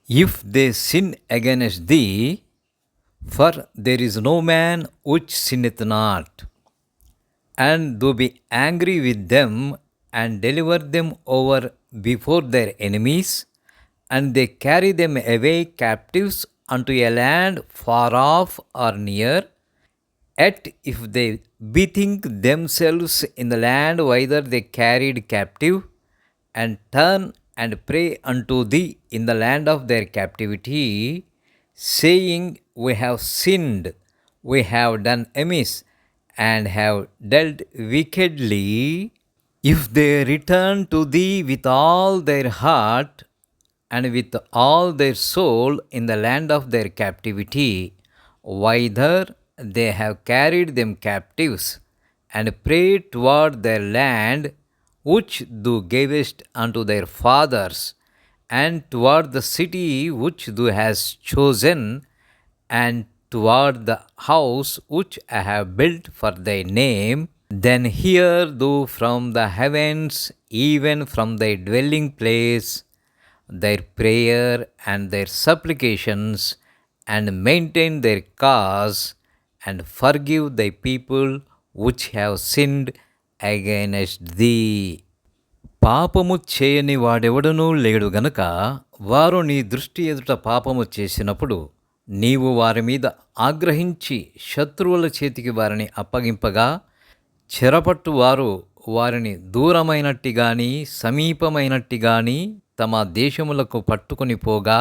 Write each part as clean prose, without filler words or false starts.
If they sin against thee, for there is no man which sinneth not, and thou be angry with them, and deliver them over before their enemies, and they carry them away captives unto a land far off or near. Yet if they bethink themselves in the land whither they carried captive, and turn and pray unto thee in the land of their captivity, saying, We have sinned, we have done amiss, and have dealt wickedly, if they return to thee with all their heart and with all their soul in the land of their captivity, whither they have carried them captives, and pray toward their land which thou gavest unto their fathers, and toward the city which thou hast chosen, and toward the house which I have built for thy name, then hear thou from the heavens, even from thy dwelling place, their prayer and their supplications, and maintain their cause, and forgive thy people which have sinned against thee. పాపము చేయని వాడెవడనూ లేడు గనుక వారు నీ దృష్టి ఎదుట పాపము చేసినప్పుడు నీవు వారి మీద ఆగ్రహించి శత్రువుల చేతికి వారిని అప్పగింపగా, చెరపట్టు వారు వారిని దూరమైనట్టి గాని సమీపమైనట్టి గాని తమ దేశములకు పట్టుకొని పోగా,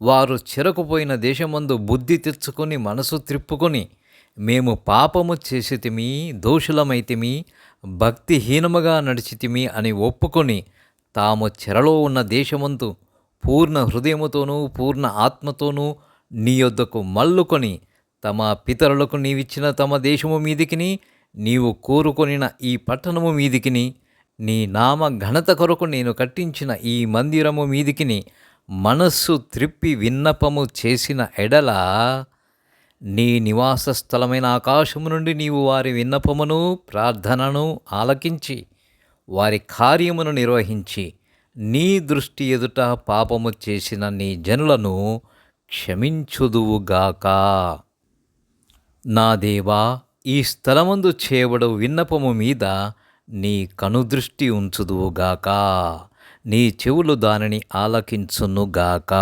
వారు చెరకుపోయిన దేశమందు బుద్ధి తెచ్చుకొని మనసు త్రిప్పుకొని, మేము పాపము చేసితిమి, దోషులమైతిమి, భక్తిహీనముగా నడిచితిమి అని ఒప్పుకొని, తాము చెరలో ఉన్న దేశమందు పూర్ణ హృదయముతోనూ పూర్ణ ఆత్మతోనూ నీ యొద్దకు మల్లుకొని, తమ పితరులకు నీవిచ్చిన తమ దేశము మీదికిని, నీవు కోరుకొనిన ఈ పట్టణము మీదికిని, నీ నామ ఘనత కొరకు నేను కట్టించిన ఈ మందిరము మీదికిని మనస్సు త్రిప్పి విన్నపము చేసిన ఎడల, నీ నివాస స్థలమైన ఆకాశము నుండి నీవు వారి విన్నపమును ప్రార్థనను ఆలకించి వారి కార్యమును నిర్వహించి నీ దృష్టి ఎదుట పాపము చేసిన నీ జనులను క్షమించుదువుగాక. నా దేవా, ఈ స్థలమందు చేయబడు విన్నపము మీద నీ కనుదృష్టి ఉంచుదువుగాక, నీ చెవులు దానిని ఆలకించునుగాక.